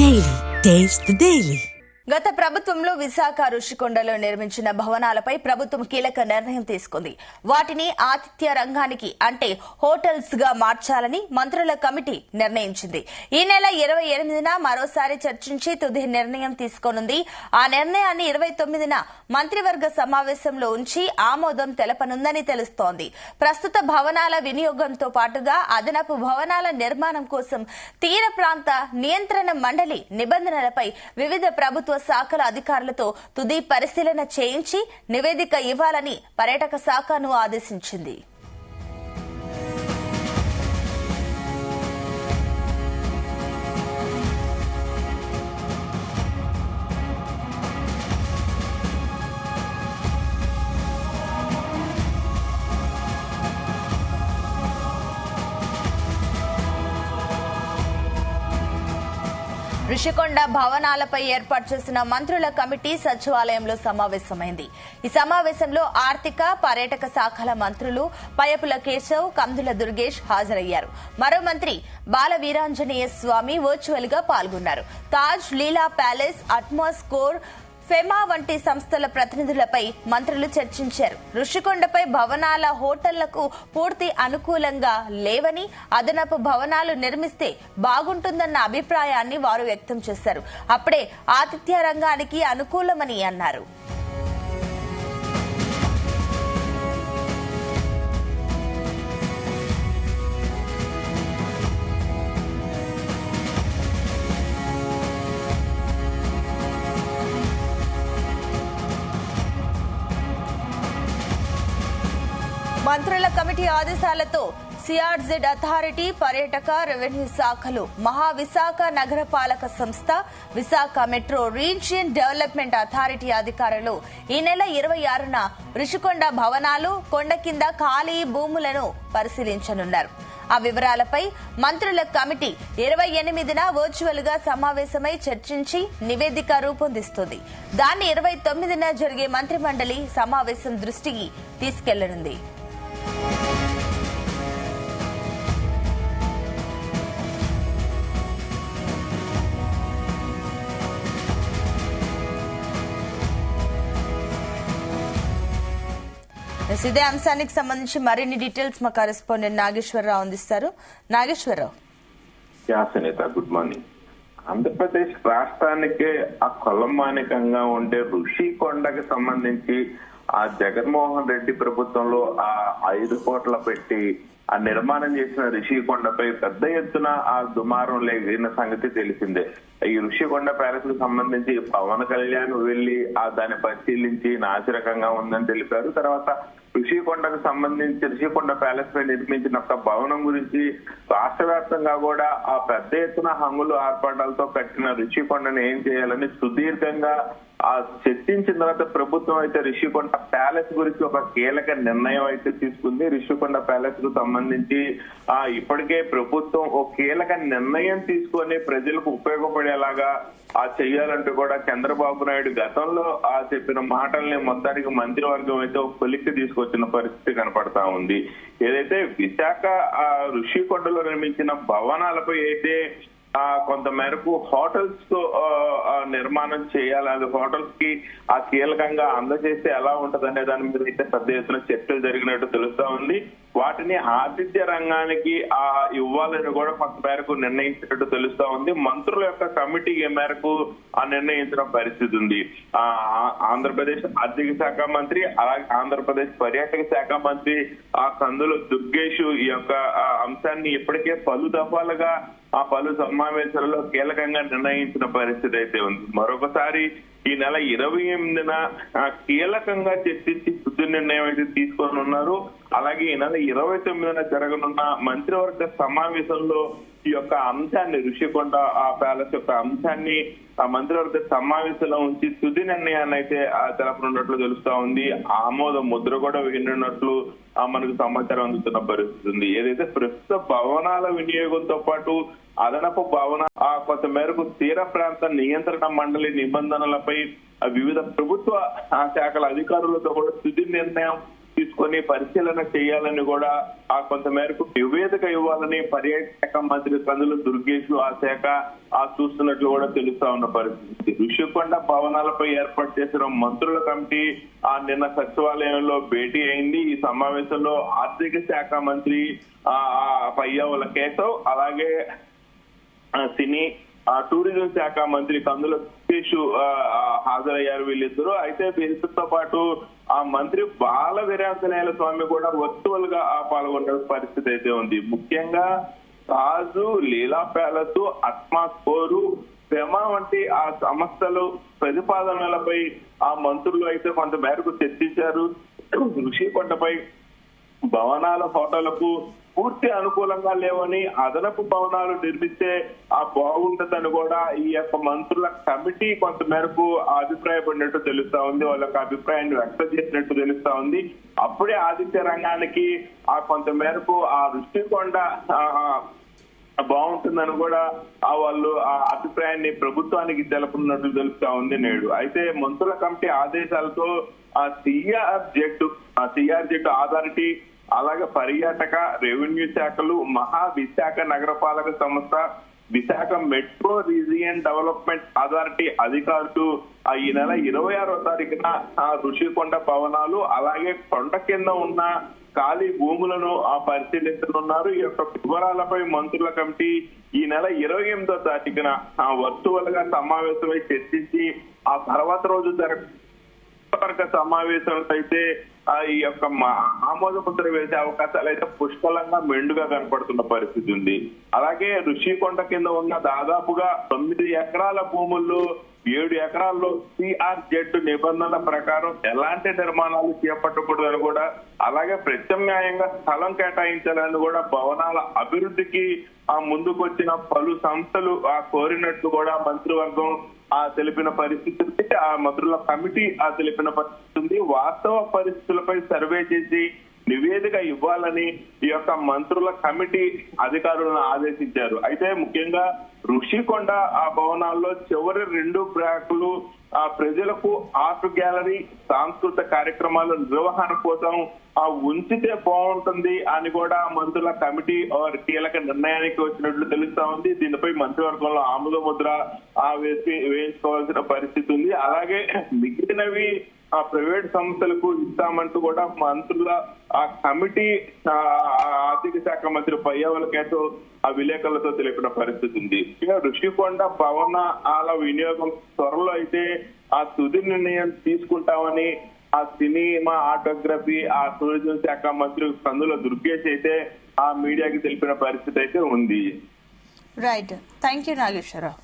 Daily. Taste the Daily. గత ప్రభుత్వంలో విశాఖ ఋషికొండలో నిర్మించిన భవనాలపై ప్రభుత్వం కీలక నిర్ణయం తీసుకుంది. వాటిని ఆతిథ్య రంగానికి అంటే హోటల్స్ గా మార్చాలని మంత్రుల కమిటీ నిర్ణయించింది. ఈ నెల 28న మరోసారి చర్చించి తుది నిర్ణయం తీసుకోనుంది. ఆ నిర్ణయాన్ని 29న మంత్రివర్గ సమావేశంలో ఉంచి ఆమోదం తెలపనుందని తెలుస్తోంది. ప్రస్తుత భవనాల వినియోగంతో పాటుగా అదనపు భవనాల నిర్మాణం కోసం తీర ప్రాంత నియంత్రణ మండలి నిబంధనలపై వివిధ ప్రభుత్వ శాఖల అధికారులతో తుది పరిశీలన చేయించి నివేదిక ఇవ్వాలని పర్యాటక శాఖను ఆదేశించింది. ఋషికొండ భవనాలపై ఏర్పాటు చేసిన మంత్రుల కమిటీ సచివాలయంలో సమావేశమైంది. ఈ సమావేశంలో ఆర్థిక, పర్యాటక శాఖల మంత్రులు పయపుల కేశవ్, కందుల దుర్గేష్ హాజరయ్యారు. మరో మంత్రి బాల వీరాంజనేయ స్వామి వర్చువల్ గా పాల్గొన్నారు. తాజ్, లీలా ప్యాలెస్, అట్మాస్ కోర్, ఫెమా వంటి సంస్థల ప్రతినిధులపై మంత్రులు చర్చించారు. ఋషికొండపై భవనాల హోటళ్లకు పూర్తి అనుకూలంగా లేవని, అదనపు భవనాలు నిర్మిస్తే బాగుంటుందన్న అభిప్రాయాన్ని వారు వ్యక్తం చేశారు. అప్పుడే ఆతిథ్య రంగానికి అనుకూలమని అన్నారు. మంత్రుల కమిటీ ఆదేశాలతో సిఆర్జెడ్ అథారిటీ, పర్యాటక, రెవెన్యూ శాఖలు, మహావిశాఖ నగరపాలక సంస్థ, Visakha metro region development authority అధికారులు ఈ నెల 26న ఋషికొండ భవనాలు, కొండ కింద ఖాళీ భూములను పరిశీలించనున్నారు. ఆ వివరాలపై మంత్రుల కమిటీ 28న వర్చువల్ గా సమావేశమై చర్చించి నివేదిక రూపొందిస్తుంది. దాన్ని 29న జరిగే మంత్రిమండలి సమావేశం దృష్టికి తీసుకెళ్లనుంది. ఇదే అంశానికి సంబంధించి మరిన్ని డీటెయిల్స్ మా కరెస్పాండెంట్ నాగేశ్వరరావు అందిస్తారు. నాగేశ్వరరావు. Good morning. ఆంధ్రప్రదేశ్ రాష్ట్రానికే ఆ కొలంబానికంగా ఉండే ఋషికొండకి సంబంధించి ఆ జగన్మోహన్ రెడ్డి ప్రభుత్వంలో ఆ 5 కోట్ల పెట్టి ఆ నిర్మాణం చేసిన ఋషికొండపై పెద్ద ఎత్తున ఆ దుమారం లేగిన సంగతి తెలిసిందే. ఈ ఋషికొండ ప్యాలెస్ కు సంబంధించి పవన్ కళ్యాణ్ వెళ్లి దాన్ని పరిశీలించి నాసిరకంగా ఉందని తెలిపారు. తర్వాత ఋషికొండకు సంబంధించి ఋషికొండ ప్యాలెస్ పై నిర్మించిన ఒక భవనం గురించి రాష్ట్ర వ్యాప్తంగా కూడా ఆ పెద్ద ఎత్తున హంగులు ఆర్పాటాలతో కట్టిన ఋషికొండను ఏం చేయాలని సుదీర్ఘంగా చర్చించిన తర్వాత ప్రభుత్వం అయితే ఋషికొండ ప్యాలెస్ గురించి ఒక కీలక నిర్ణయం అయితే తీసుకుంది. ఋషికొండ ప్యాలెస్ కు సంబంధించి ఇప్పటికే ప్రభుత్వం ఒక కీలక నిర్ణయం తీసుకొని ప్రజలకు ఉపయోగపడేలాగా చెయ్యాలంటూ కూడా చంద్రబాబు నాయుడు గతంలో చెప్పిన మాటల్ని మొత్తానికి మంత్రివర్గం అయితే ఒక కొలిక్కి తీసుకొచ్చిన పరిస్థితి కనపడతా ఉంది. ఏదైతే విశాఖ ఋషికొండలో నిర్మించిన భవనాలపై అయితే కొంత మేరకు హోటల్స్ తో నిర్మాణం చేయాలి, అది హోటల్స్ కి కీలకంగా అందజేస్తే ఎలా ఉంటదనే దాని మీద అయితే పెద్ద ఎత్తున చర్చలు జరిగినట్టు తెలుస్తా ఉంది. వాటిని ఆతిథ్య రంగానికి ఇవ్వాలని కూడా కొంత మేరకు నిర్ణయించినట్టు తెలుస్తా ఉంది. మంత్రుల యొక్క కమిటీ ఏ మేరకు నిర్ణయించిన పరిస్థితి ఉంది. ఆంధ్రప్రదేశ్ ఆర్థిక శాఖ మంత్రి, అలాగే ఆంధ్రప్రదేశ్ పర్యాటక శాఖ మంత్రి కందుల దుర్గేష్ ఈ యొక్క అంశాన్ని ఇప్పటికే పలు దఫాలుగా పలు సమావేశాలలో కీలకంగా నిర్ణయించిన పరిస్థితి అయితే ఉంది. మరొకసారి ఈ నెల 28న కీలకంగా చర్చించి తుది నిర్ణయం అయితే తీసుకొని ఉన్నారు. అలాగే ఈ నెల 29న జరగనున్న మంత్రివర్గ సమావేశంలో ఈ యొక్క అంశాన్ని ఋషికొండ ప్యాలెస్ యొక్క అంశాన్ని మంత్రివర్గ సమావేశంలో ఉంచి తుది నిర్ణయాన్ని అయితే తెలపనున్నట్లు తెలుస్తా ఉంది. ఆమోద ముద్ర కూడా వేయనున్నట్లు మనకు సమాచారం అందుతున్న పరిస్థితి ఉంది. ఏదైతే ప్రస్తుత భవనాల వినియోగంతో పాటు అదనపు భవన కొంత మేరకు తీర ప్రాంత నియంత్రణ మండలి నిబంధనలపై వివిధ ప్రభుత్వ శాఖల అధికారులతో కూడా తుది నిర్ణయం తీసుకొని పరిశీలన చేయాలని కూడా ఆ కొంత మేరకు నివేదిక ఇవ్వాలని పర్యాటక శాఖ మంత్రి కందుల దుర్గేష్ ఆ శాఖ చూస్తున్నట్లు కూడా తెలుస్తా ఉన్న పరిస్థితి. ఋషికొండ భవనాలపై ఏర్పాటు చేసిన మంత్రుల కమిటీ నిన్న సచివాలయంలో భేటీ అయింది. ఈ సమావేశంలో ఆర్థిక శాఖ మంత్రి పయ్యావుల కేశవ్, అలాగే సినీ టూరిజం శాఖ మంత్రి కందుల దుర్గేష్ హాజరయ్యారు వీళ్ళిద్దరూ. అయితే వీరితో పాటు ఆ మంత్రి బాల వీరాంజనేయుల స్వామి కూడా వర్చువల్ గా పాల్గొన్న పరిస్థితి అయితే ఉంది. ముఖ్యంగా తాజు, లీలా ప్యాలెస్, అట్మాస్కోరు, ఫెమా వంటి ఆ సంస్థలు ప్రతిపాదనలపై ఆ మంత్రులు అయితే కొంత మేరకు చర్చించారు. ఋషికొండపై భవనాల హోటళ్లకు పూర్తి అనుకూలంగా లేవని, అదనపు భవనాలు నిర్మిస్తే బాగుంటుందని కూడా ఈ యొక్క మంత్రుల కమిటీ కొంత మేరకు అభిప్రాయపడినట్టు తెలుస్తా ఉంది. వాళ్ళకి అభిప్రాయాన్ని వ్యక్తం చేసినట్టు తెలుస్తా ఉంది. అప్పుడే ఆదిత్య రంగానికి కొంత మేరకు ఋషికొండ బాగుంటుందని కూడా వాళ్ళు అభిప్రాయాన్ని ప్రభుత్వానికి తెలుపుతున్నట్లు తెలుస్తా ఉంది నేడు. అయితే మంత్రుల కమిటీ ఆదేశాలతో సిఆర్జెడ్ అథారిటీ, అలాగే పర్యాటక, రెవెన్యూ శాఖలు, విశాఖ నగరపాలక సంస్థ, Visakha metro region development authority అధికారులు ఈ నెల 26వ తారీఖున ఋషికొండ భవనాలు, అలాగే కొండ కింద ఉన్న ఖాళీ భూములను పరిశీలించనున్నారు. ఈ యొక్క వివరాలపై మంత్రుల కమిటీ ఈ నెల 28వ తారీఖున వర్చువల్ గా సమావేశమై చర్చించి ఆ తర్వాత రోజు వర్గ సమావేశంలో అయితే ఈ యొక్క ఆమోద ముద్ర వేసే అవకాశాలు అయితే పుష్కలంగా మెండుగా కనపడుతున్న పరిస్థితి ఉంది. అలాగే ఋషికొండ కింద ఉన్న దాదాపుగా 9 ఎకరాల భూముల్లో 7 ఎకరాల్లో సిఆర్జెడ్ నిబంధనల ప్రకారం ఎలాంటి నిర్మాణాలు చేపట్టకూడదని కూడా, అలాగే ప్రత్యామ్నాయంగా స్థలం కేటాయించాలని కూడా భవనాల అభివృద్ధికి ముందుకొచ్చిన పలు సంస్థలు కోరినట్లు కూడా మంత్రివర్గం తెలిపిన పరిస్థితి, ఆ మంత్రుల కమిటీ తెలిపిన పరిస్థితి ఉంది. వాస్తవ పరిస్థితులపై సర్వే చేసి నివేదిక ఇవ్వాలని ఈ యొక్క మంత్రుల కమిటీ అధికారులను ఆదేశించారు. అయితే ముఖ్యంగా ఋషికొండ భవనాల్లో చివరి 2 బ్లాకులు ప్రజలకు ఆర్ట్ గ్యాలరీ, సాంస్కృతిక కార్యక్రమాల నిర్వహణ కోసం ఉంచితే బాగుంటుంది అని కూడా మంత్రుల కమిటీ కీలక నిర్ణయానికి వచ్చినట్లు తెలుస్తా ఉంది. దీనిపై మంత్రివర్గంలో ఆమోద ముద్ర వేయించుకోవాల్సిన పరిస్థితి ఉంది. అలాగే మిగిలినవి ప్రైవేట్ సంస్థలకు ఇస్తామంటూ కూడా మంత్రుల కమిటీ ఆర్థిక శాఖ మంత్రి పయ్యావుల కేశవ్ విలేకరులతో తెలిపిన పరిస్థితి ఉంది. ఋషికొండ భవనాల వినియోగం త్వరలో అయితే తుది నిర్ణయం తీసుకుంటామని సినిమా, ఆటోగ్రఫీ, టూరిజం శాఖ మంత్రి కందుల దుర్గేష్ అయితే మీడియాకి తెలిపిన పరిస్థితి అయితే ఉంది. Right, thank you Nageswararao.